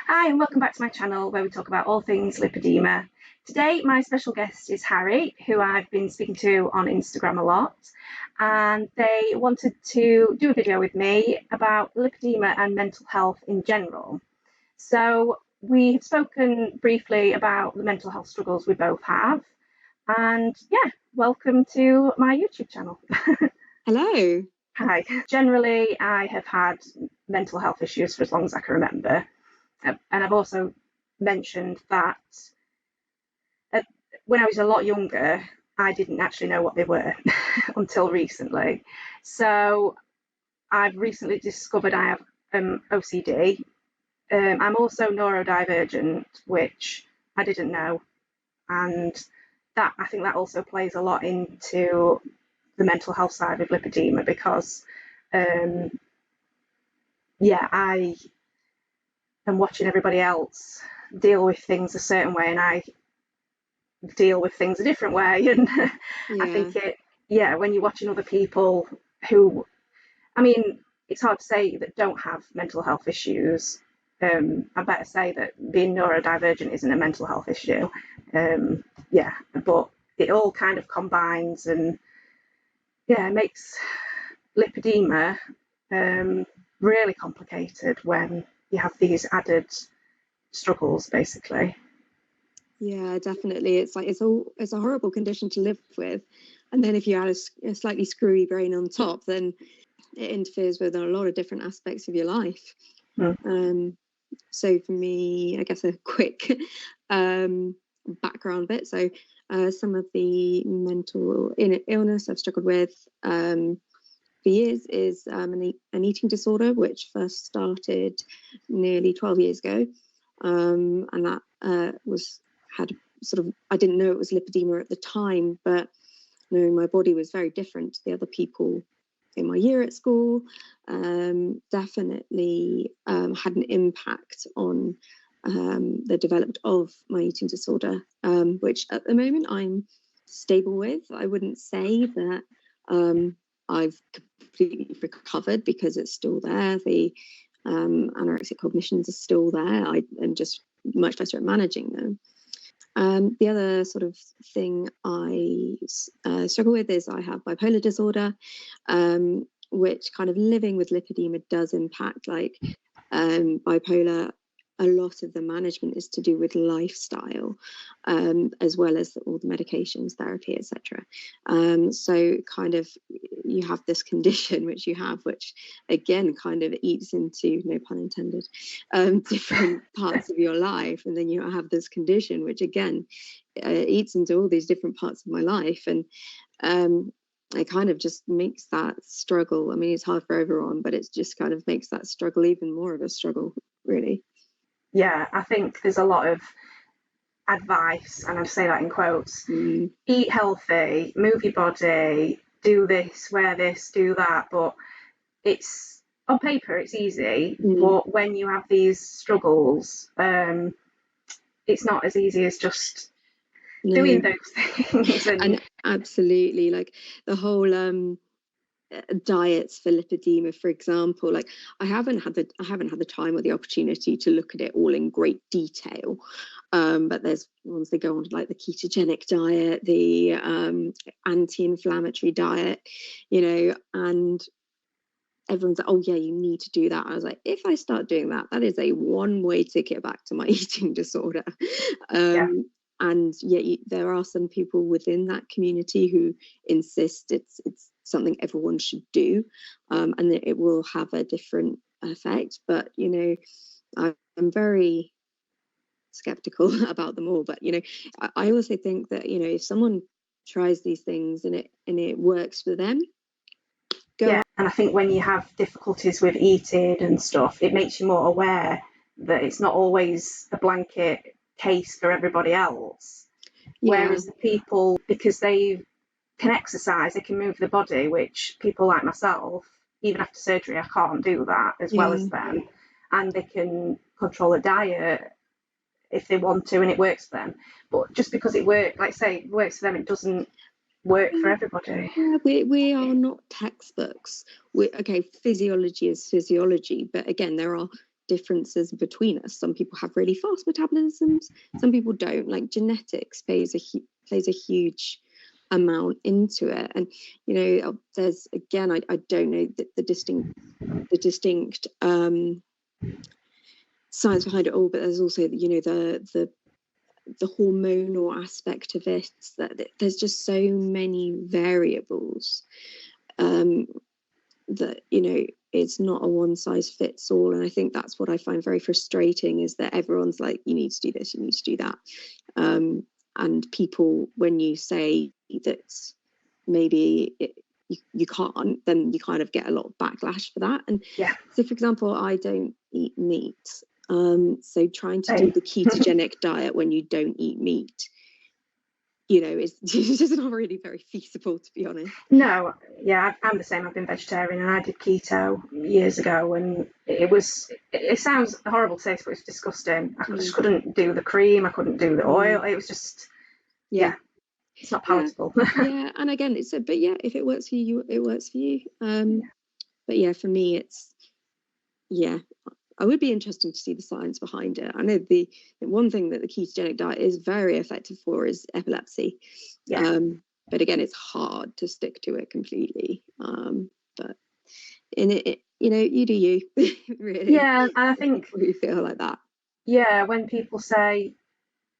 Hi and welcome back to my channel where we talk about all things lipedema. Today my special guest is Harri, who I've been speaking to on Instagram a lot, and they wanted to do a video with me about lipedema and mental health in general. So we have spoken briefly about the mental health struggles we both have, and yeah, welcome to my YouTube channel. Hello. Hi. Generally I have had mental health issues for as long as I can remember. And I've also mentioned that when I was a lot younger, I didn't actually know what they were until recently. So I've recently discovered I have OCD. I'm also neurodivergent, which I didn't know. And that I think that also plays a lot into the mental health side of lipedema because, I am watching everybody else deal with things a certain way and I deal with things a different way. And I think when you're watching other people who, it's hard to say that don't have mental health issues. I better say that being neurodivergent isn't a mental health issue. But it all kind of combines and makes lipedema really complicated when you have these added struggles, basically. Yeah, definitely. It's a horrible condition to live with, and then if you add a slightly screwy brain on top, then it interferes with a lot of different aspects of your life. So for me, I guess a quick background bit. So some of the mental illness I've struggled with for years is an eating disorder, which first started nearly 12 years ago, and that I didn't know it was lipedema at the time, but my body was very different to the other people in my year at school. Definitely had an impact on the development of my eating disorder, which at the moment I'm stable with. I wouldn't say that I've completely recovered because it's still there. The anorexic cognitions are still there. I am just much better at managing them. The other sort of thing I struggle with is I have bipolar disorder, which kind of living with lipedema does impact. Like bipolar, a lot of the management is to do with lifestyle, as well as all the medications, therapy, etc. So kind of you have this condition which again kind of eats into, no pun intended, different parts of your life, and then you have this condition which again eats into all these different parts of my life, and it kind of just makes that struggle. I mean, it's hard for everyone, but it just kind of makes that struggle even more of a struggle, really. Yeah, I think there's a lot of advice, and I say that in quotes. Eat healthy, move your body, do this, wear this, do that. But it's on paper, it's easy. But when you have these struggles, it's not as easy as just doing those things. And absolutely, like the whole diets for lipedema, for example, like I haven't had the time or the opportunity to look at it all in great detail, but there's ones that go on like the ketogenic diet, the anti-inflammatory diet, and everyone's like, oh yeah, you need to do that. I was like, if I start doing that is a one-way ticket back to my eating disorder. And yet there are some people within that community who insist it's something everyone should do, and that it will have a different effect. But I'm very skeptical about them all. But I also think that if someone tries these things and it works for them, and I think when you have difficulties with eating and stuff, it makes you more aware that it's not always a blanket case for everybody else. Whereas the people, because they can exercise, they can move the body, which people like myself, even after surgery, I can't do that as well as them, and they can control a diet if they want to and it works for them. But just because it works, like say, it works for them, it doesn't work for everybody. We are not textbooks. Physiology is physiology, but again, there are differences between us. Some people have really fast metabolisms, some people don't. Like genetics plays a huge amount into it. And there's, again, I don't know the distinct science behind it all, but there's also the hormonal aspect of it, that there's just so many variables that it's not a one size fits all. And I think that's what I find very frustrating, is that everyone's like, you need to do this, you need to do that, and people, when you say that maybe you can't, then you kind of get a lot of backlash for that. And so, for example, I don't eat meat, so trying to do the ketogenic diet when you don't eat meat, it's just not really very feasible, to be honest. No, yeah, I'm the same. I've been vegetarian and I did keto years ago, and it sounds horrible to say, but it's disgusting. I just couldn't do the cream, I couldn't do the oil. It was just, it's not palatable. Yeah, and again, if it works for you, it works for you. But yeah, for me, it's, I would be interested to see the science behind it. I know the one thing that the ketogenic diet is very effective for is epilepsy. But again, it's hard to stick to it completely. But in it, you do you. Really. Yeah, and I think you feel like that. Yeah, when people say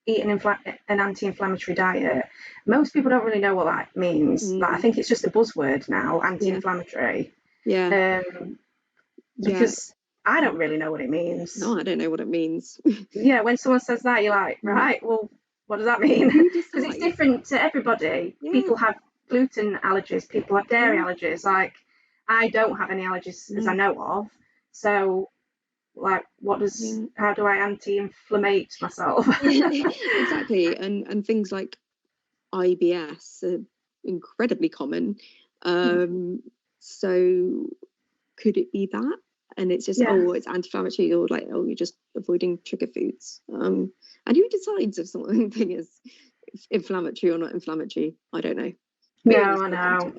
eat an anti-inflammatory diet, most people don't really know what that means. But I think it's just a buzzword now, anti-inflammatory. Because I don't really know what it means. No, I don't know what it means. Yeah, when someone says that, you're like, right, well, what does that mean? Because it's different to everybody. People have gluten allergies, people have dairy allergies. Like, I don't have any allergies as I know of. So, like, how do I anti-inflammate myself? Exactly. And things like IBS are incredibly common. So could it be that? And it's just, it's anti-inflammatory, or like, you're just avoiding trigger foods. And who decides if something is inflammatory or not inflammatory? I don't know. No, I know.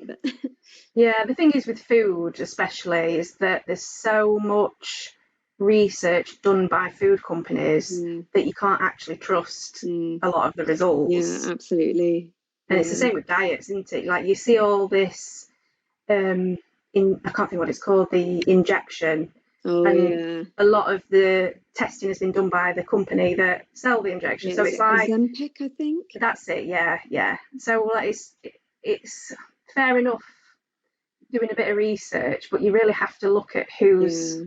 Yeah, the thing is with food especially is that there's so much research done by food companies that you can't actually trust a lot of the results. Yeah, absolutely. And it's the same with diets, isn't it? Like, you see all this I can't think what it's called, the injection. A lot of the testing has been done by the company that sell the injection. So it's like Ozempic, I think. That's it. Yeah. So it's fair enough doing a bit of research, but you really have to look at who's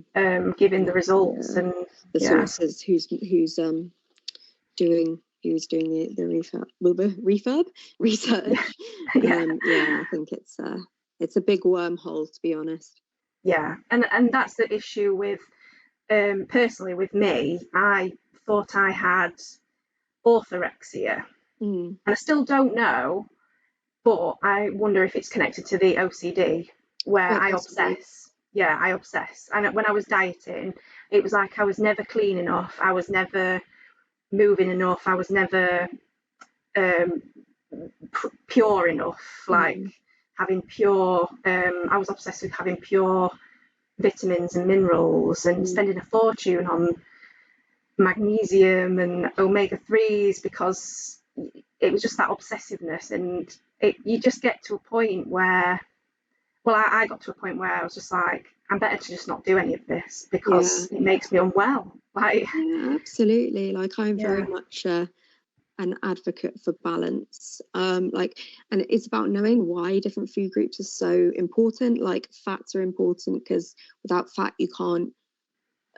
giving the results and the sources, who's doing the refurb research. I think it's a big wormhole, to be honest. Yeah, and that's the issue with personally with me. I thought I had orthorexia, and I still don't know, but I wonder if it's connected to the OCD, where I obsess. Yeah, I obsess. And when I was dieting, it was like I was never clean enough, I was never moving enough, I was never pure enough, like having pure, I was obsessed with having pure vitamins and minerals, and spending a fortune on magnesium and omega-3s, because it was just that obsessiveness. And you just get to a point where, I got to a point where I was just like, I'm better to just not do any of this, because it makes me unwell. Like, absolutely. Like, I'm very much an advocate for balance, and it's about knowing why different food groups are so important. Like, fats are important because without fat you can't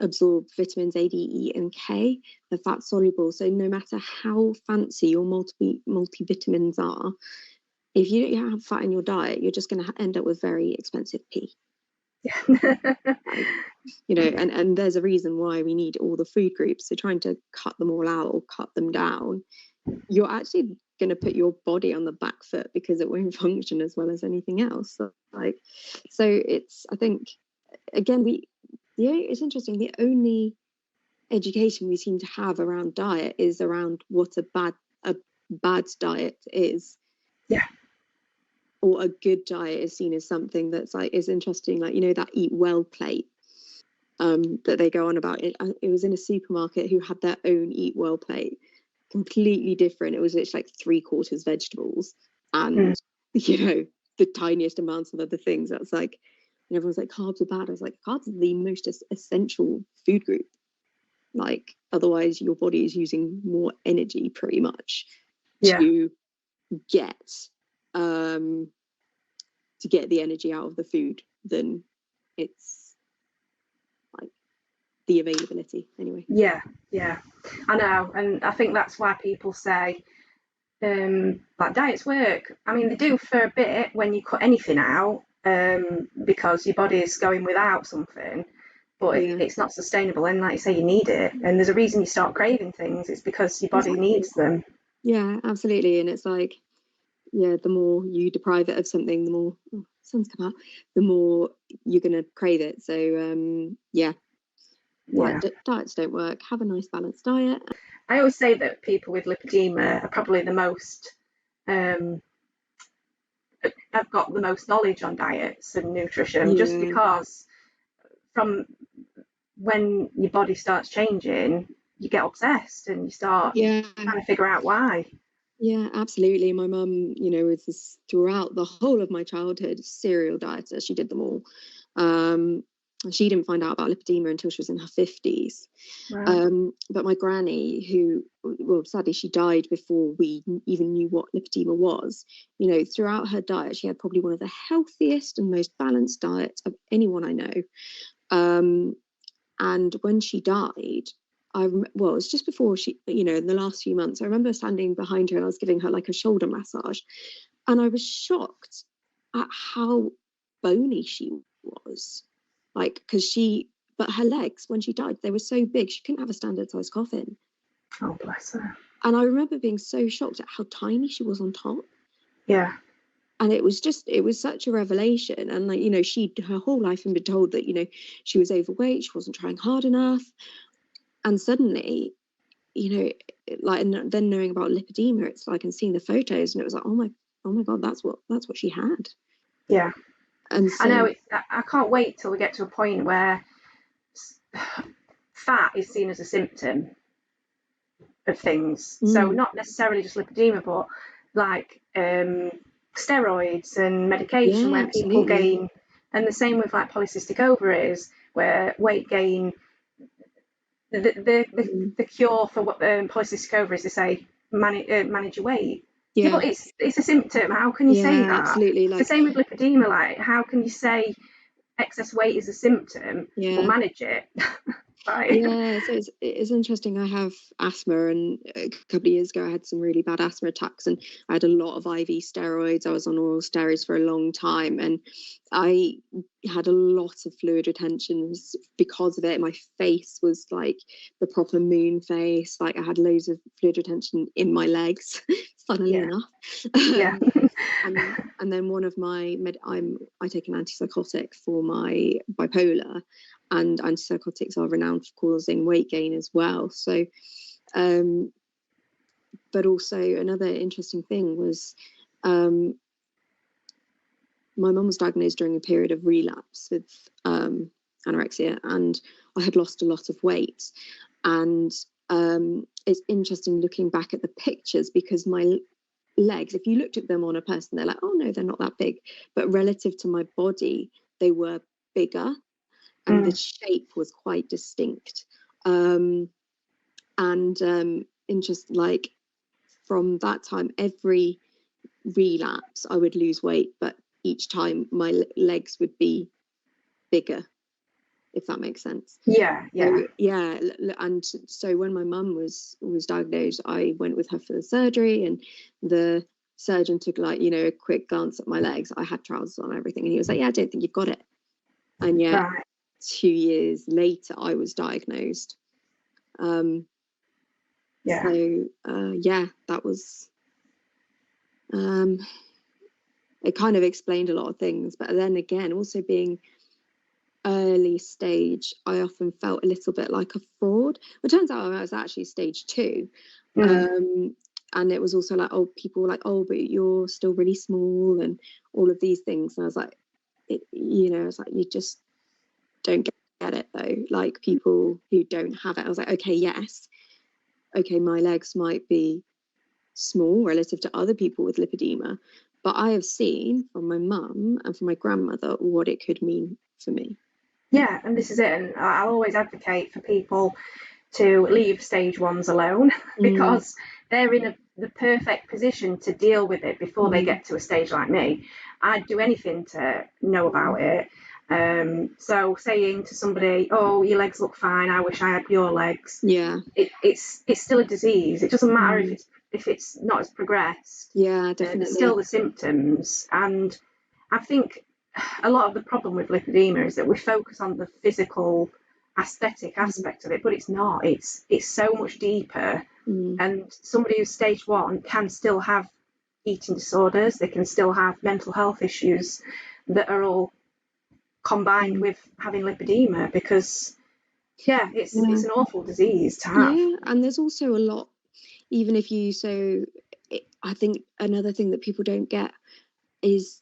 absorb vitamins A, D, E and K. They're fat soluble, so no matter how fancy your multivitamins are, if you don't have fat in your diet, you're just going to end up with very expensive pee. And there's a reason why we need all the food groups. So trying to cut them all out or cut them down, you're actually going to put your body on the back foot, because it won't function as well as anything else. So it's, I think, again, it's interesting. The only education we seem to have around diet is around what a bad diet is. Or a good diet is seen as something that's like, is interesting, like, that eat well plate. that they go on about. It was in a supermarket who had their own Eat Well plate, completely different. It was like 3/4 vegetables and the tiniest amounts of other things. That's like, and everyone's like, carbs are bad. I was like, carbs are the most essential food group. Like, otherwise your body is using more energy pretty much to get the energy out of the food than it's like the availability anyway. Yeah, I know, and I think that's why people say like diets work. I mean, they do for a bit when you cut anything out, because your body is going without something, but it's not sustainable, and like you say, you need it, and there's a reason you start craving things. It's because your body needs them. Yeah, absolutely. And it's like, the more you deprive it of something, the more sun's come out, the more you're going to crave it. So diets don't work. Have a nice balanced diet. I always say that people with lipedema are probably the most have got the most knowledge on diets and nutrition, just because from when your body starts changing, you get obsessed and you start trying to figure out why. Yeah, absolutely. My mum, was throughout the whole of my childhood, serial dieter. She did them all. She didn't find out about lipedema until she was in her 50s. Right. But my granny, who, sadly, she died before we even knew what lipedema was. Throughout her diet, she had probably one of the healthiest and most balanced diets of anyone I know. And when she died, it was just before she, in the last few months, I remember standing behind her and I was giving her like a shoulder massage. And I was shocked at how bony she was. Like, but her legs, when she died, they were so big, she couldn't have a standard size coffin. Oh, bless her. And I remember being so shocked at how tiny she was on top. Yeah. And it was such a revelation. And like, her whole life had been told that, she was overweight, she wasn't trying hard enough. And suddenly, and then knowing about lipedema, it's like, and seeing the photos, and it was like, oh my God, that's what she had. Yeah. And so, I know I can't wait till we get to a point where fat is seen as a symptom of things. So not necessarily just lipedema, but like steroids and medication where people gain, and the same with like polycystic ovaries, where weight gain. The cure for what polycystic ovaries, they say manage your weight. Yeah, but it's a symptom. How can you say that? Absolutely. It's the same with lipedema. Like, how can you say excess weight is a symptom but manage it? So it's interesting. I have asthma, and a couple of years ago I had some really bad asthma attacks, and I had a lot of IV steroids. I was on oral steroids for a long time, and I had a lot of fluid retention because of it. My face was like the proper moon face. Like, I had loads of fluid retention in my legs, funnily enough. And then one of my I take an antipsychotic for my bipolar, and antipsychotics are renowned for causing weight gain as well. So, but also another interesting thing was, my mum was diagnosed during a period of relapse with anorexia, and I had lost a lot of weight. And it's interesting looking back at the pictures, because my legs, if you looked at them on a person, they're like, oh no, they're not that big, but relative to my body, they were bigger, and the shape was quite distinct. And just like, from that time, every relapse I would lose weight, but each time my legs would be bigger, if that makes sense. And so when my mum was diagnosed, I went with her for the surgery, and the surgeon took a quick glance at my legs. I had trousers on and everything, and he was like, I don't think you've got it. And yet 2 years later I was diagnosed. That was it kind of explained a lot of things. But then again, also being early stage, I often felt a little bit like a fraud. It turns out I was actually stage 2. And it was also like, people were like, but you're still really small, and all of these things. And I was like, you just don't get it though. Like people who don't have it, I was like, okay, yes, okay, my legs might be small relative to other people with lipedema, but I have seen from my mum and from my grandmother what it could mean for me. Yeah, and this is it. And I'll always advocate for people to leave stage ones alone because they're in the perfect position to deal with it before they get to a stage like me. I'd do anything to know about it. So saying to somebody, "Oh, your legs look fine. I wish I had your legs." Yeah, it's still a disease. It doesn't matter if it's not as progressed. Yeah, definitely. There's still the symptoms, and I think a lot of the problem with lipedema is that we focus on the physical aesthetic aspect of it, but it's not. It's so much deeper. And somebody who's stage one can still have eating disorders. They can still have mental health issues that are all combined with having lipedema, because it's an awful disease to have. Yeah, and there's also a lot, even if you I think another thing that people don't get is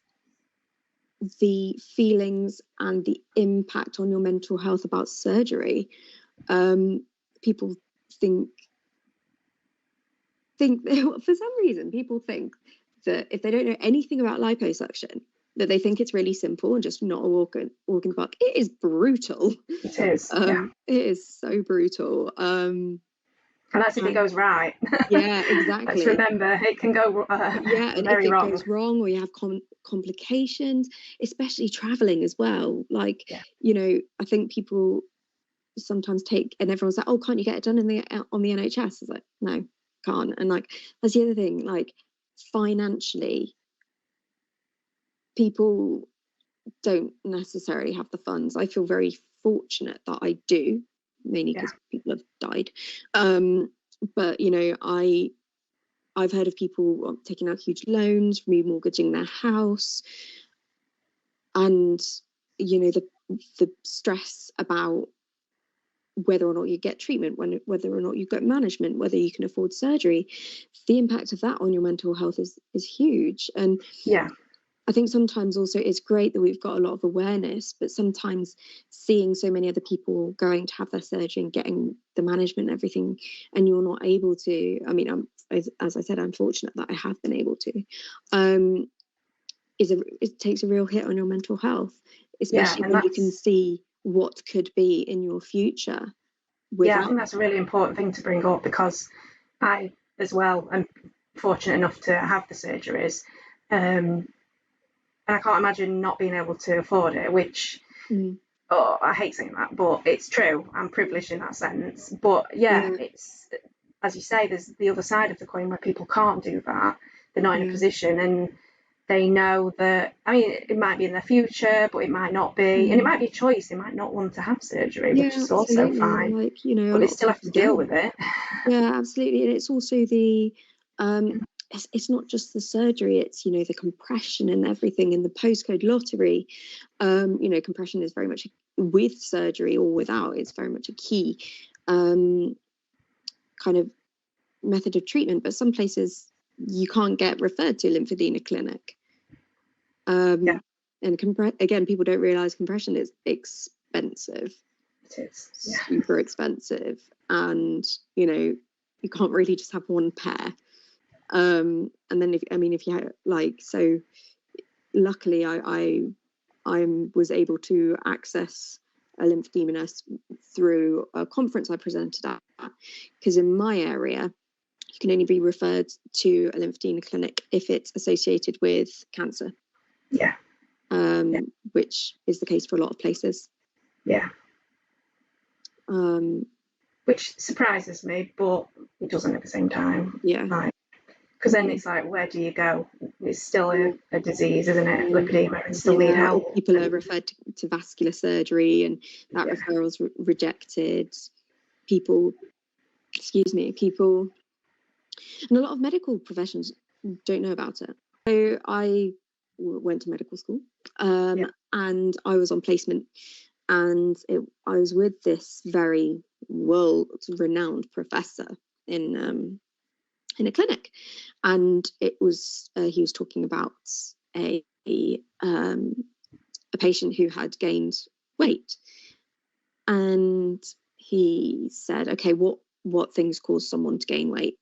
the feelings and the impact on your mental health about surgery. People think for some reason people think that if they don't know anything about liposuction, that they think it's really simple and just not a walk in the park. It is brutal. It is. It is so brutal. And that's if it goes right. Yeah, exactly. Let's remember, it can go and very if it wrong. goes wrong, or you have complications, especially traveling as well. Like, I think people sometimes and everyone's like, "Oh, can't you get it done on the NHS?" It's like, no, can't. And like, that's the other thing. Like, financially, people don't necessarily have the funds. I feel very fortunate that I do, mainly because people have died. But I've heard of people taking out huge loans, remortgaging their house, and the stress about whether or not you get treatment, whether or not you get management, whether you can afford surgery. The impact of that on your mental health is huge. And I think sometimes also it's great that we've got a lot of awareness, but sometimes seeing so many other people going to have their surgery and getting the management and everything, and you're not able to. I mean, as I said, I'm fortunate that I have been able to. It takes a real hit on your mental health, especially when you can see what could be in your future. I think that's a really important thing to bring up, because I, as well, am fortunate enough to have the surgeries. And I can't imagine not being able to afford it, which, I hate saying that, but it's true. I'm privileged in that sense. But it's, as you say, there's the other side of the coin where people can't do that. They're not in a position, and they know that, I mean, it might be in their future, but it might not be. And it might be a choice. They might not want to have surgery, which is also fine. Like, but they still have to deal with it. Yeah, absolutely. And it's also the it's not just the surgery, it's the compression and everything in the postcode lottery. Compression is very much with surgery or without, it's very much a key kind of method of treatment, but some places you can't get referred to a lymphedema clinic. And again, people don't realize compression is expensive. It is super expensive, and you can't really just have one pair. And then if you had, so luckily I was able to access a lymphedema nurse through a conference I presented at, because in my area you can only be referred to a lymphedema clinic if it's associated with cancer. Which is the case for a lot of places. Which surprises me, but it doesn't at the same time. Because then it's like, where do you go? It's still a disease, isn't it? Lipedema, and still need help. People are referred to vascular surgery, and that referral's rejected. People, and a lot of medical professions don't know about it. So I went to medical school, and I was on placement, and I was with this very world-renowned professor in a clinic, and it was he was talking about a patient who had gained weight, And he said, okay, what things cause someone to gain weight?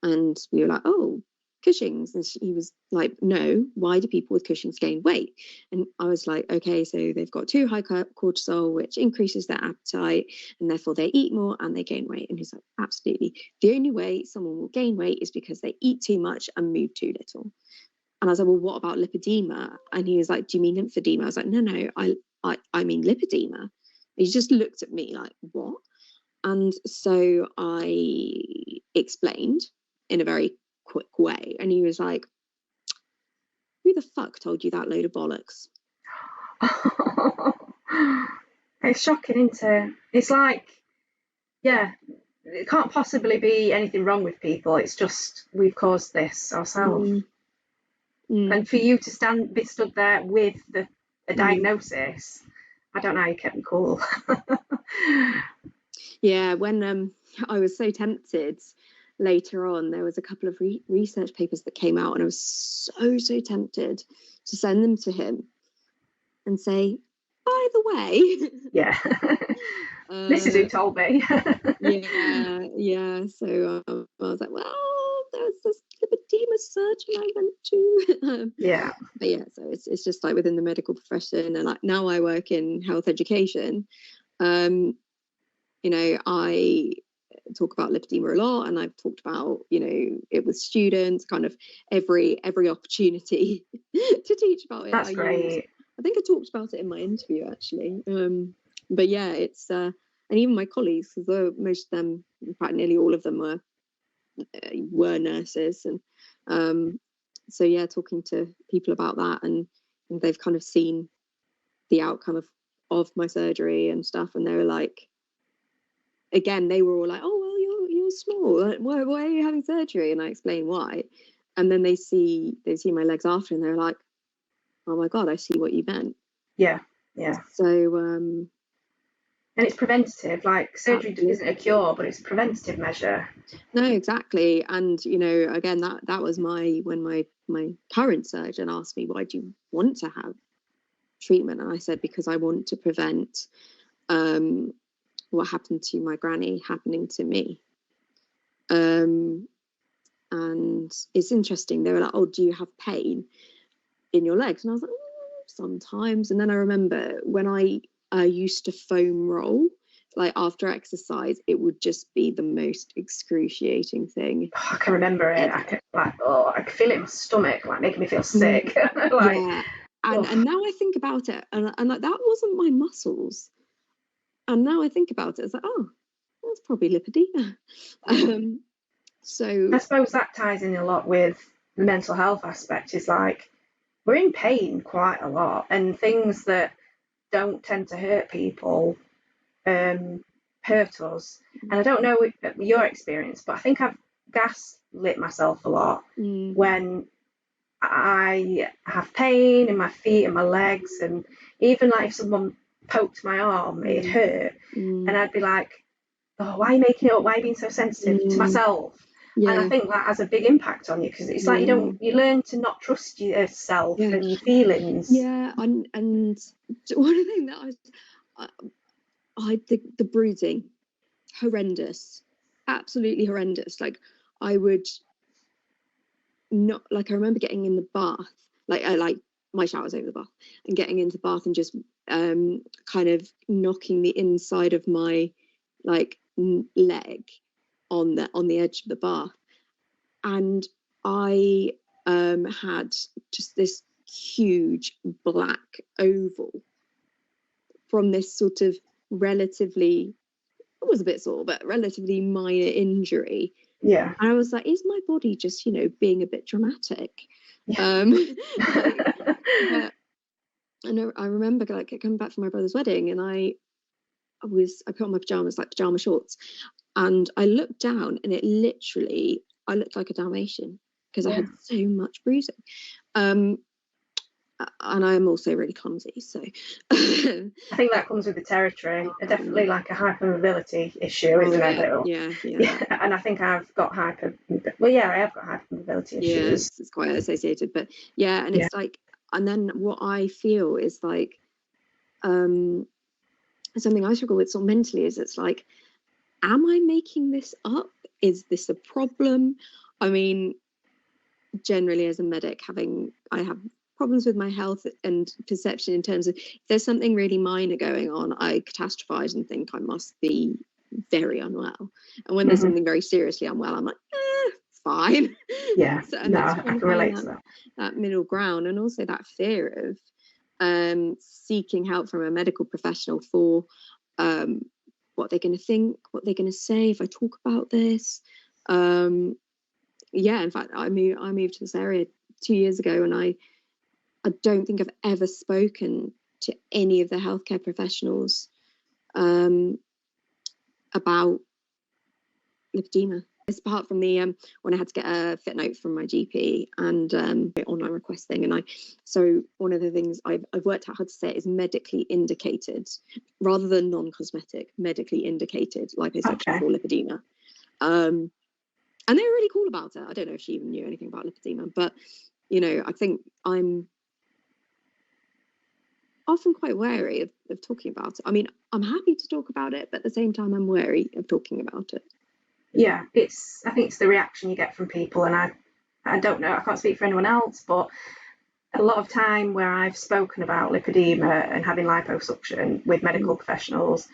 And we were like, oh, Cushing's. And he was like, no, why do people with Cushing's gain weight? And I was like, okay, so they've got too high cortisol, which increases their appetite, and therefore they eat more and they gain weight. And he's like, absolutely. The only way someone will gain weight is because they eat too much and move too little. And I was like, well, what about lipedema? And he was like, do you mean lymphedema? I was like, no, I mean lipedema. He just looked at me like, what? And so I explained in a very quick way. And he was like, who the fuck told you that load of bollocks? It's shocking, isn't it? It's like, yeah, it can't possibly be anything wrong with people. It's just we've caused this ourselves. And for you to be stood there with a diagnosis, I don't know how you kept me cool. Yeah, when I was so tempted later on, there was a couple of research papers that came out, and I was so tempted to send them to him and say, by the way, yeah, this is who told me. yeah. So I was like, well, there's this lipedema surgeon I went to. Yeah. But yeah, so it's just like within the medical profession, and like now I work in health education. You know, I talk about lipedema a lot, and I've talked about, you know, it with students, kind of every opportunity to teach about it. That's great. I think I talked about it in my interview actually. But yeah, it's and even my colleagues, because most of them, in fact nearly all of them were nurses, and so yeah, talking to people about that, and they've kind of seen the outcome of my surgery and stuff, and they were like, again, they were all like, oh well, you're small, why are you having surgery? And I explained why, and then they see my legs after, and they're like, oh my god, I see what you meant. Yeah. So and it's preventative, like surgery isn't a cure, but it's a preventative measure. No, exactly. And you know, again, that was when my current surgeon asked me, why do you want to have treatment? And I said, because I want to prevent what happened to my granny happening to me. And it's interesting, they were like, oh, do you have pain in your legs? And I was like, sometimes. And then I remember when I used to foam roll, like after exercise, it would just be the most excruciating thing. I can remember it. I could feel it in my stomach, like making me feel sick. Like, yeah. And now I think about it, and like that wasn't my muscles. And now I think about it, it's like, oh, that's probably lipedema. So I suppose that ties in a lot with the mental health aspect. Is like we're in pain quite a lot, and things that don't tend to hurt people hurt us. And I don't know your experience, but I think I've gaslit myself a lot when I have pain in my feet and my legs, and even like if someone poked my arm, it'd hurt, and I'd be like, oh, why are you making it up? Why are you being so sensitive to myself? Yeah. And I think that has a big impact on you, because it's like you learn to not trust yourself and your feelings. Yeah, and one thing that the bruising, horrendous, absolutely horrendous. Like I would not, like I remember getting in the bath, like my shower's over the bath, and getting into the bath and just kind of knocking the inside of my like leg on the edge of the bath, and I had just this huge black oval from this sort of relatively, it was a bit sore, but relatively minor injury. Yeah. And I was like, is my body just, you know, being a bit dramatic? Yeah. And I remember like coming back from my brother's wedding, and I put on my pajamas, like pajama shorts, and I looked down, and I looked like a Dalmatian, because I had so much bruising. And I'm also really clumsy, so I think that comes with the territory. Definitely like a hypermobility issue, isn't it? Yeah. And I think I've got I have got hypermobility issues. It's quite associated, but yeah, and it's like, and then what I feel is like, something I struggle with sort of mentally is it's like, am I making this up? Is this a problem? I mean, generally as a medic, I have problems with my health and perception in terms of if there's something really minor going on, I catastrophize and think I must be very unwell. And when there's something very seriously unwell, I'm like, it's fine. Yeah, so, no, I can relate to that middle ground, and also that fear of seeking help from a medical professional for what they're going to think, what they're going to say if I talk about this. Yeah, in fact, I moved to this area 2 years ago, and I don't think I've ever spoken to any of the healthcare professionals about lipedema. Apart from the when I had to get a fit note from my GP and online requesting, and so one of the things I've worked out how to say it is medically indicated rather than non-cosmetic, medically indicated liposuction for lipedema. And they were really cool about it. I don't know if she even knew anything about lipedema, but you know, I think I'm often quite wary of talking about it. I mean, I'm happy to talk about it, but at the same time, I'm wary of talking about it. Yeah, I think it's the reaction you get from people, and I don't know, I can't speak for anyone else, but a lot of time where I've spoken about lipedema and having liposuction with medical professionals,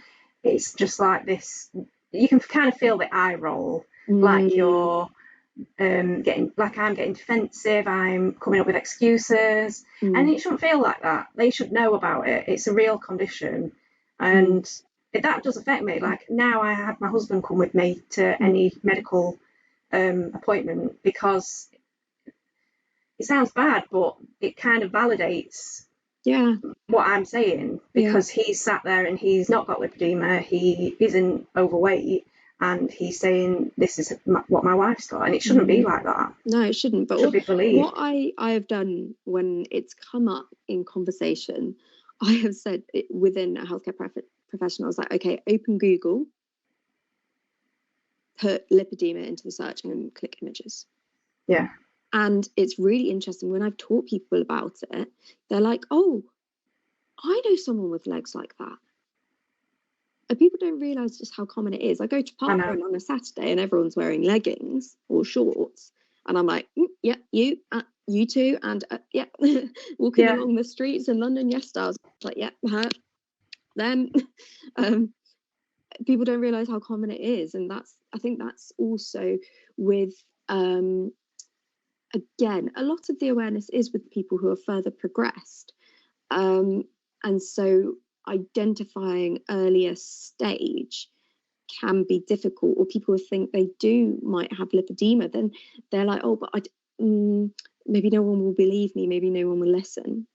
it's just like this, you can kind of feel the eye roll, like you're getting, like I'm getting defensive, I'm coming up with excuses, and it shouldn't feel like that. They should know about it. It's a real condition, and that does affect me. Like now I have my husband come with me to any medical appointment, because it sounds bad, but it kind of validates what I'm saying, because he's sat there and he's not got lipedema, he isn't overweight, and he's saying this is what my wife's got, and it shouldn't be like that. No, it shouldn't. But what I have done when it's come up in conversation, I have said within a healthcare professional, I was like, okay, open Google, put lipedema into the search and click images. Yeah. And it's really interesting when I've taught people about it, they're like, oh, I know someone with legs like that. And people don't realise just how common it is. I go to parkrun on a Saturday and everyone's wearing leggings or shorts. And I'm like, yeah, you too. And yeah, walking along the streets in London yesterday, I was like, yeah, her, them. People don't realise how common it is. And I think that's also with, again, a lot of the awareness is with people who are further progressed. And so identifying earlier stage can be difficult, or people who think they might have lipedema, then they're like, oh, but maybe no one will believe me, maybe no one will listen.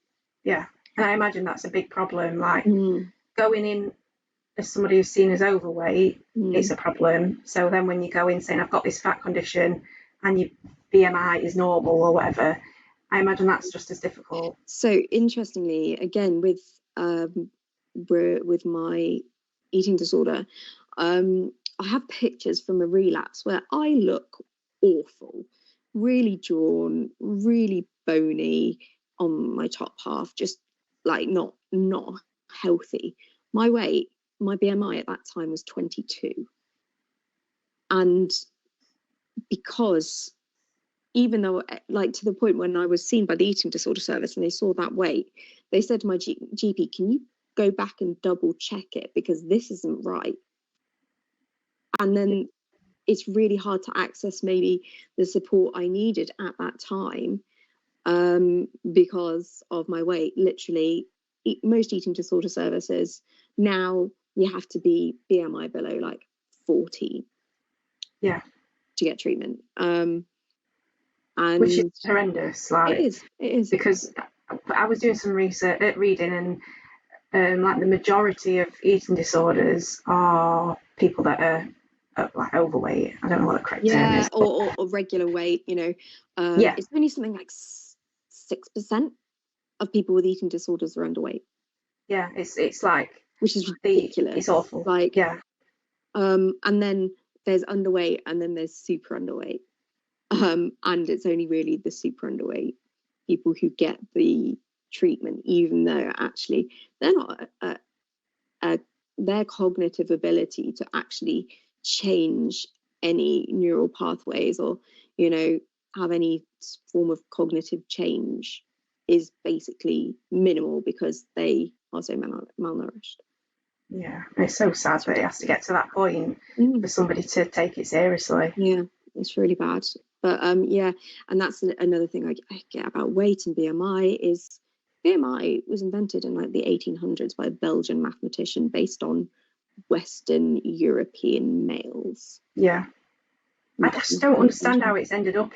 Yeah, and I imagine that's a big problem, like going in as somebody who's seen as overweight, it's a problem. So then when you go in saying I've got this fat condition and your BMI is normal or whatever, I imagine that's just as difficult. So interestingly, again, with my eating disorder, I have pictures from a relapse where I look awful, really drawn, really bony on my top half, just like not healthy. My weight, my BMI at that time was 22. And because even though, like, to the point when I was seen by the eating disorder service and they saw that weight, they said to my GP, can you go back and double check it, because this isn't right. And then it's really hard to access maybe the support I needed at that time because of my weight. Literally, most eating disorder services now, you have to be BMI below like 40 to get treatment. Which is horrendous. Like, it is. Because I was doing some research, reading, and like the majority of eating disorders are people that are like overweight. I don't know what the correct term is. Or regular weight, you know. It's only something like 6% of people with eating disorders are underweight. Yeah, it's like, which is ridiculous. It's awful. Like, and then there's underweight, and then there's super underweight. And it's only really the super underweight people who get the treatment, even though actually they're not their cognitive ability to actually change any neural pathways or, have any form of cognitive change is basically minimal because they are so malnourished. Yeah, it's so sad that it has to get to that point for somebody to take it seriously. Yeah, it's really bad. But yeah, and that's another thing I get about weight and BMI is BMI was invented in like the 1800s by a Belgian mathematician based on Western European males. Yeah. I just don't understand how it's ended up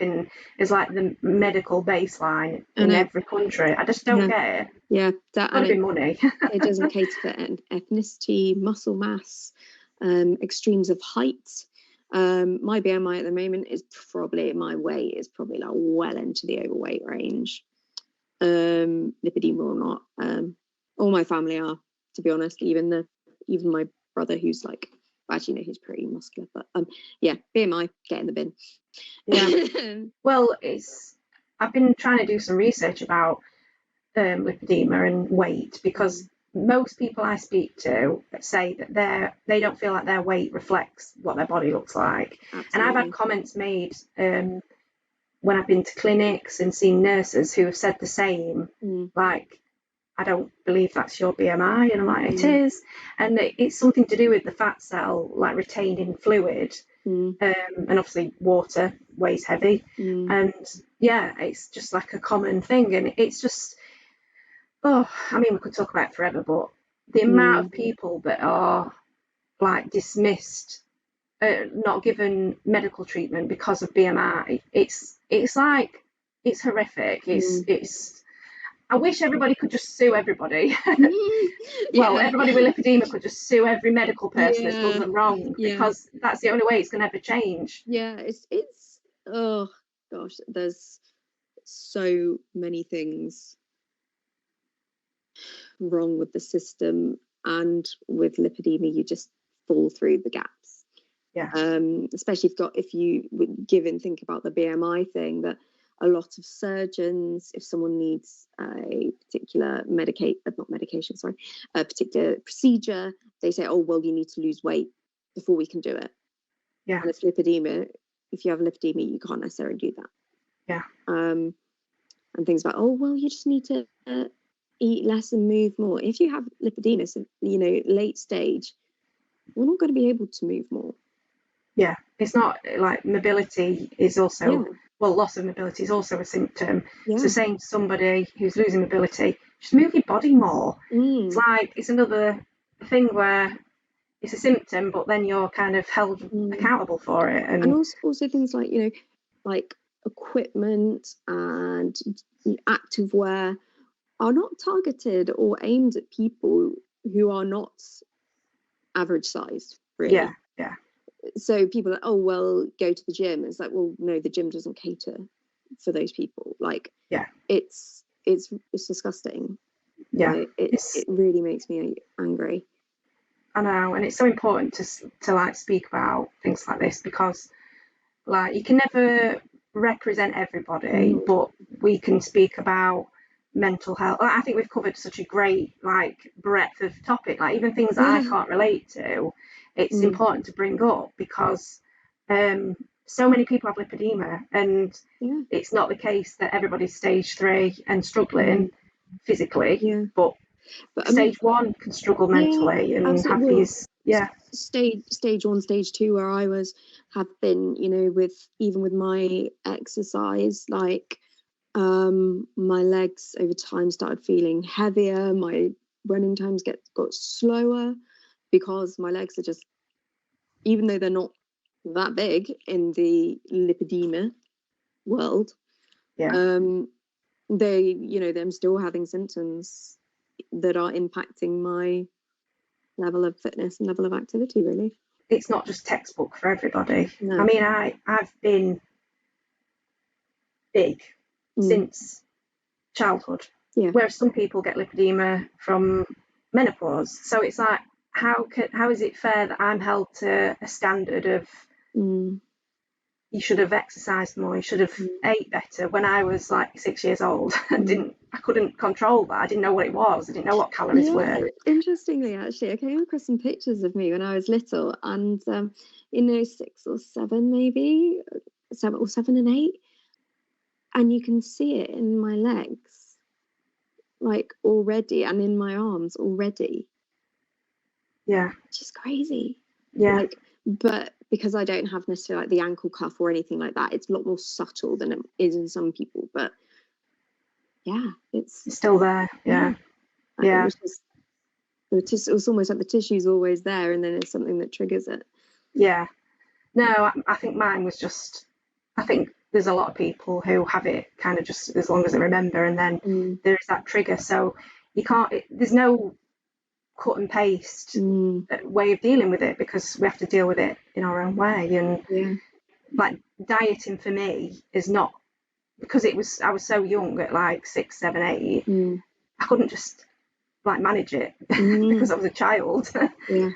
as like the medical baseline in every country. I just don't get it. Yeah, it's got to be money. It doesn't cater for ethnicity, muscle mass, extremes of height. My BMI at the moment is probably, my weight is probably like well into the overweight range. Lipedema or not. All my family are, to be honest, even my brother who's like, actually no, he's pretty muscular, but yeah, BMI, get in the bin. Yeah. Well, I've been trying to do some research about lipedema and weight, because most people I speak to say that they don't feel like their weight reflects what their body looks like. Absolutely. And I've had comments made when I've been to clinics and seen nurses who have said the same, like, I don't believe that's your BMI. And I'm like, it is. And it's something to do with the fat cell, like retaining fluid. And obviously water weighs heavy. And yeah, it's just like a common thing. And it's just, I mean, we could talk about it forever, but the amount of people that are like dismissed, not given medical treatment because of BMI, it's like, it's horrific. It's I wish everybody could just sue everybody. Well, everybody with lipedema could just sue every medical person that's done them wrong, because that's the only way it's going to ever change. Yeah, it's oh gosh, there's so many things wrong with the system, and with lipedema you just fall through the gaps. Yeah. Especially if you think about the BMI thing, that a lot of surgeons, if someone needs a particular a particular procedure, they say, oh, well, you need to lose weight before we can do it. Yeah. And if you have lipedema, you can't necessarily do that. Yeah. And things about, oh, well, you just need to eat less and move more. If you have lipedema, so, late stage, we're not going to be able to move more. Yeah. It's not like mobility is also, well, loss of mobility is also a symptom. Yeah. So saying to somebody who's losing mobility, just move your body more. It's like, it's another thing where it's a symptom, but then you're kind of held accountable for it. And also things like, like equipment and active wear are not targeted or aimed at people who are not average sized, really. Yeah. So people are, oh, well, go to the gym. It's like, well, no, the gym doesn't cater for those people. Like, it's disgusting. Yeah. Like, it really makes me angry. I know, and it's so important to like speak about things like this, because like you can never represent everybody, but we can speak about mental health. I think we've covered such a great like breadth of topic, like even things that I can't relate to. It's important to bring up, because so many people have lipedema, and it's not the case that everybody's stage 3 and struggling physically, but stage 1 can struggle mentally and have these stage 1, stage 2, where I have been, with my exercise, like my legs over time started feeling heavier, my running times got slower, because my legs are just, even though they're not that big in the lipedema world, I'm still having symptoms that are impacting my level of fitness and level of activity, really. It's not just textbook for everybody. No. I mean, I've been big since childhood, whereas some people get lipedema from menopause. So it's like, how is it fair that I'm held to a standard of you should have exercised more, you should have ate better. When I was like 6 years old, I couldn't control that. I didn't know what it was. I didn't know what calories were. Interestingly, actually, I came across some pictures of me when I was little, and 6 or 7, maybe 7 and 8, and you can see it in my legs, like already, and in my arms already. Yeah, which is crazy. Yeah, like, but because I don't have necessarily like the ankle cuff or anything like that, it's a lot more subtle than it is in some people. But yeah, it's still there. Yeah. It was almost like the tissue's always there, and then it's something that triggers it. Yeah. No, I think mine was just, I think there's a lot of people who have it kind of just as long as they remember, and then there's that trigger. So you can't, there's no cut and paste way of dealing with it, because we have to deal with it in our own way. And like dieting for me is not, because I was so young at like 6, 7, 8, I couldn't just like manage it because I was a child.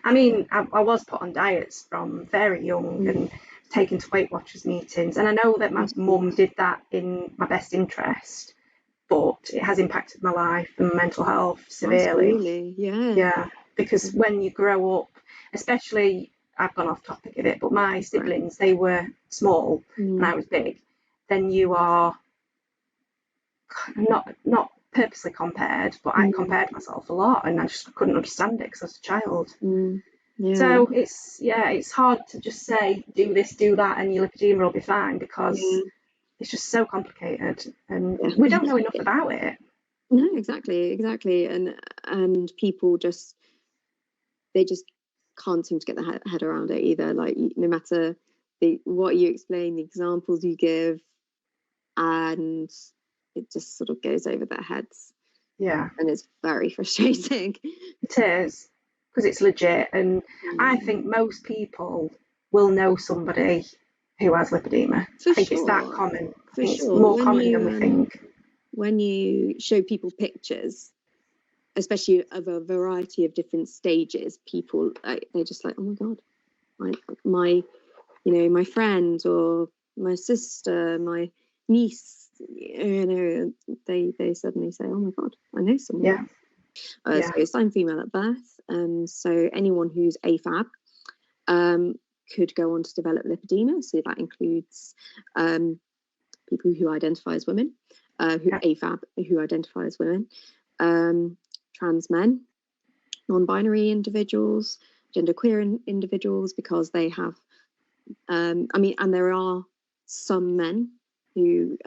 I mean, I was put on diets from very young and taken to Weight Watchers meetings, and I know that my mum did that in my best interest, but it has impacted my life and mental health severely. Absolutely. Yeah, because when you grow up, especially, I've gone off topic of it, but my siblings, they were small and I was big, then you are not purposely compared, but I compared myself a lot, and I just couldn't understand it because I was a child. So it's hard to just say do this, do that, and your lipedema will be fine, because it's just so complicated, and we don't know enough about it. No, exactly, and people just can't seem to get their head around it either. Like, no matter what you explain, the examples you give, and it just sort of goes over their heads. Yeah, and it's very frustrating. It is, because it's legit, and I think most people will know somebody who has lipedema. I think it's that common. I think it's more common than we think. When you show people pictures, especially of a variety of different stages, people they're just like, oh my god, my my friend or my sister, my niece, they suddenly say, oh my god, I know someone. So I'm female at birth, so anyone who's AFAB could go on to develop lipedema. So that includes people who identify as women, AFAB who identify as women, trans men, non-binary individuals, genderqueer individuals, because they have and there are some men who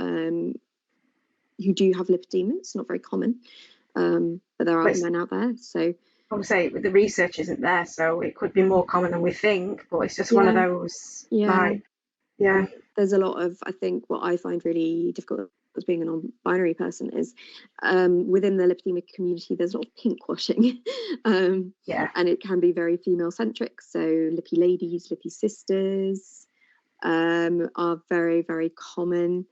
do have lipedema. It's not very common, but there are men out there. So I would say the research isn't there, so it could be more common than we think, but it's just one of those. There's a lot of, I think what I find really difficult as being a non-binary person is within the lipedema community there's a lot of pink washing, and it can be very female centric. So lippy ladies, lippy sisters are very, very common,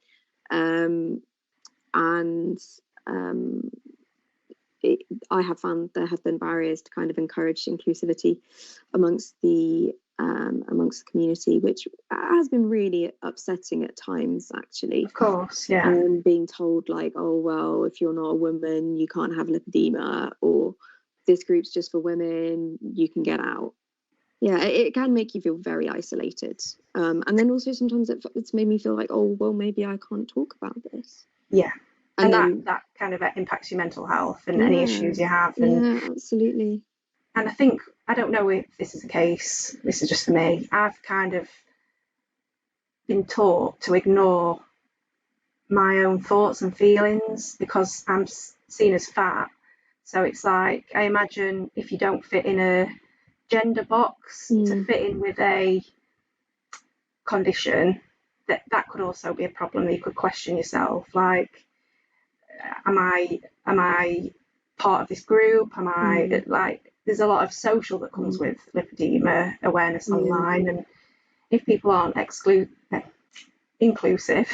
and I have found there have been barriers to kind of encourage inclusivity amongst the community, which has been really upsetting at times, actually. Of course, being told like, oh well, if you're not a woman, you can't have lipedema, or this group's just for women, you can get out. It can make you feel very isolated, and then also sometimes it's made me feel like, oh well, maybe I can't talk about this. And then, that kind of impacts your mental health and any issues you have. And, absolutely. And I think, I don't know if this is the case, this is just for me, I've kind of been taught to ignore my own thoughts and feelings because I'm seen as fat. So it's like, I imagine if you don't fit in a gender box, to fit in with a condition, that could also be a problem. You could question yourself, like, am I part of this group? Am I like, there's a lot of social that comes with lipedema awareness online, and if people aren't inclusive,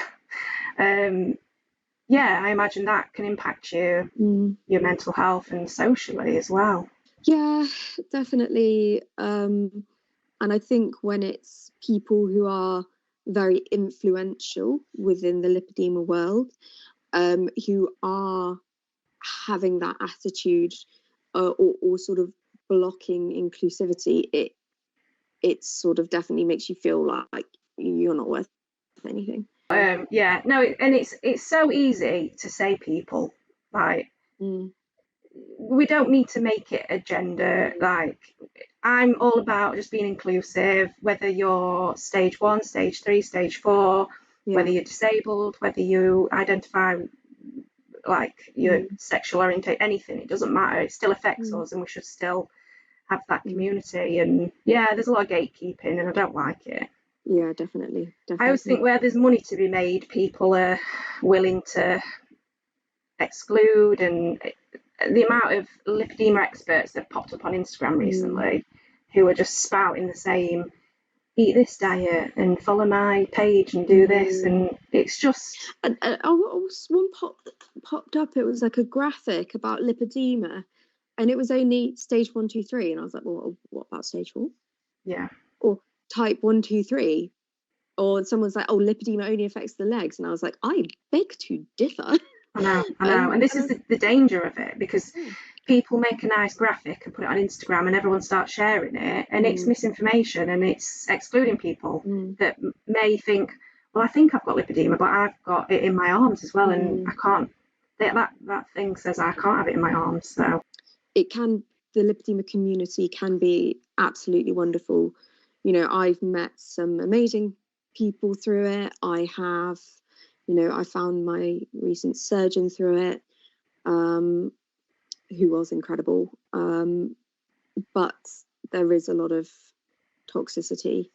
I imagine that can impact your mental health and socially as well. Yeah, definitely. And I think when it's people who are very influential within the lipedema world, who are having that attitude, or sort of blocking inclusivity, it sort of definitely makes you feel like you're not worth anything. Yeah, no, and it's so easy to say people like, we don't need to make it a gender. Like, I'm all about just being inclusive, whether you're stage 1, stage 3, stage 4, whether you're disabled, whether you identify like your sexual orientation, anything, it doesn't matter. It still affects us, and we should still have that community. And yeah, there's a lot of gatekeeping, and I don't like it. Yeah, definitely. I always think where there's money to be made, people are willing to exclude. And the amount of lipedema experts that popped up on Instagram recently who are just spouting the same, eat this diet and follow my page and do this, and it's just... one popped up. It was like a graphic about lipedema, and it was only stage 1, 2, 3, and I was like, well, what about stage 4? Yeah. Or type 1, 2, 3, or someone's like, oh, lipedema only affects the legs, and I was like, I beg to differ. I know, and this is the danger of it, because people make a nice graphic and put it on Instagram, and everyone starts sharing it, and it's misinformation, and it's excluding people that may think, well, I think I've got lipedema, but I've got it in my arms as well, and I can't. That thing says I can't have it in my arms. So the lipedema community can be absolutely wonderful. You know, I've met some amazing people through it. I found my recent surgeon through it, who was incredible. But there is a lot of toxicity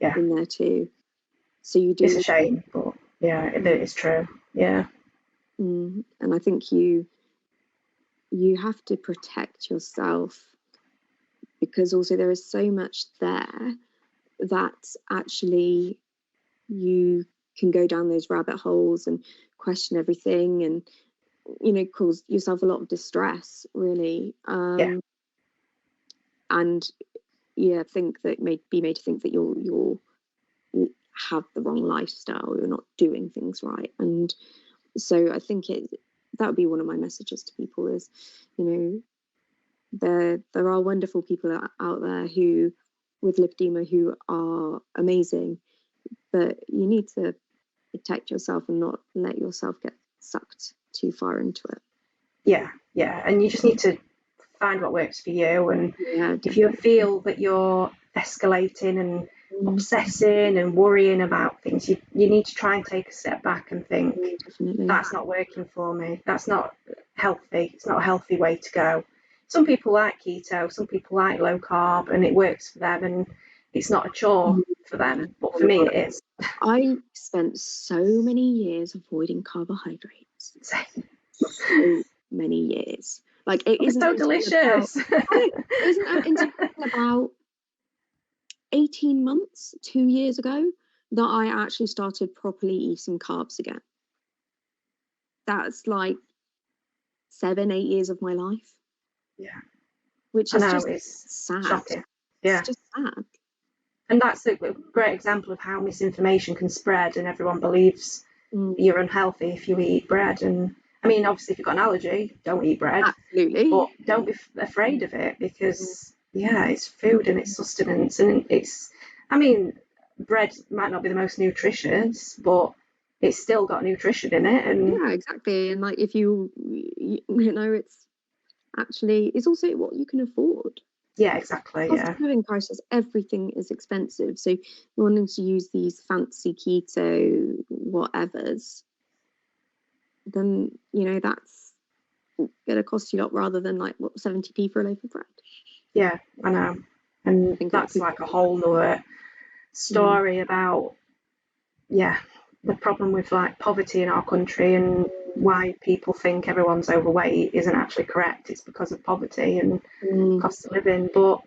in there too. So you do. It's a shame, but yeah, it's true. Yeah. And I think you have to protect yourself, because also there is so much there that actually you can go down those rabbit holes and question everything, and cause yourself a lot of distress, really. And think that be made to think that you have the wrong lifestyle, you're not doing things right. And so I think that would be one of my messages to people is, there are wonderful people out there who with lipedema who are amazing, but you need to protect yourself and not let yourself get sucked too far into it. Yeah, and you just need to find what works for you. And if you feel that you're escalating and obsessing and worrying about things, you need to try and take a step back and think, that's not working for me. That's not healthy. It's not a healthy way to go. Some people like keto, some people like low carb, and it works for them, and it's not a chore for them, but for me it is. I spent so many years avoiding carbohydrates. So many years. Like, it's so delicious. It isn't until about 18 months, 2 years ago, that I actually started properly eating carbs again. That's like 7, 8 years of my life. Yeah. Which is just sad. Shocking. Yeah. It's just sad. And that's a great example of how misinformation can spread, and everyone believes you're unhealthy if you eat bread. And I mean, obviously, if you've got an allergy, don't eat bread. Absolutely. But don't be afraid of it, because it's food and it's sustenance, and bread might not be the most nutritious, but it's still got nutrition in it. And yeah, exactly. And like, if you it's also what you can afford. Yeah, exactly. Cost of living crisis, everything is expensive. So wanting to use these fancy keto whatevers, then that's gonna cost you a lot, rather than like 70p for a loaf of bread. Yeah, I know. And I think that's like a whole nother story about the problem with like poverty in our country, and why people think everyone's overweight isn't actually correct. It's because of poverty and cost of living. But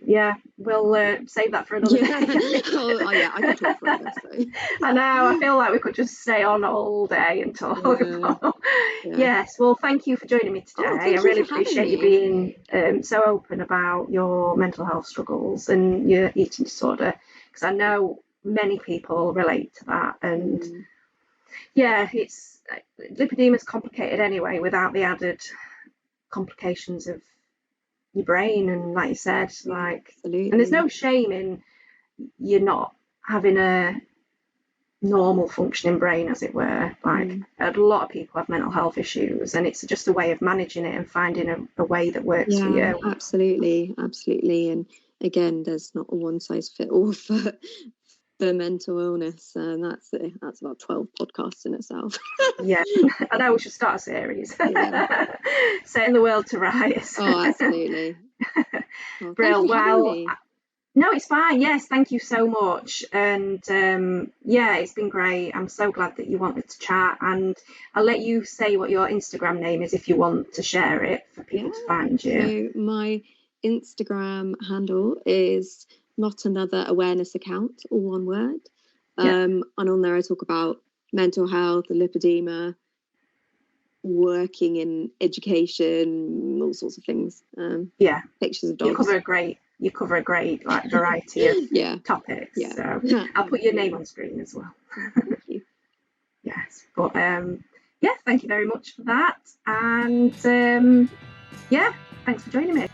we'll save that for another day. I could talk forever. So. I know. I feel like we could just stay on all day and talk about. Yes. Well, thank you for joining me today. I really appreciate you being so open about your mental health struggles and your eating disorder, because I know many people relate to that. And yeah, it's lipedema is complicated anyway, without the added complications of your brain. And like you said, like, absolutely. and there's no shame in you not having a normal functioning brain, as it were. Like a lot of people have mental health issues, and it's just a way of managing it and finding a way that works for you. Absolutely. And again, there's not a one size fit all for mental illness, and that's about 12 podcasts in itself. Yeah, I know we should start a series. Setting the world to rights. Oh, absolutely. Brilliant. Well, no, it's fine. Yes, thank you so much. And yeah, it's been great. I'm so glad that you wanted to chat, and I'll let you say what your Instagram name is if you want to share it for people to find you. So my Instagram handle is Not Another Awareness Account, all one word. And on there I talk about mental health, lipedema, working in education, all sorts of things. Pictures of dogs. You cover a great like variety of topics. So I'll put your name on screen as well. Thank you. Yes, but thank you very much for that. And thanks for joining me.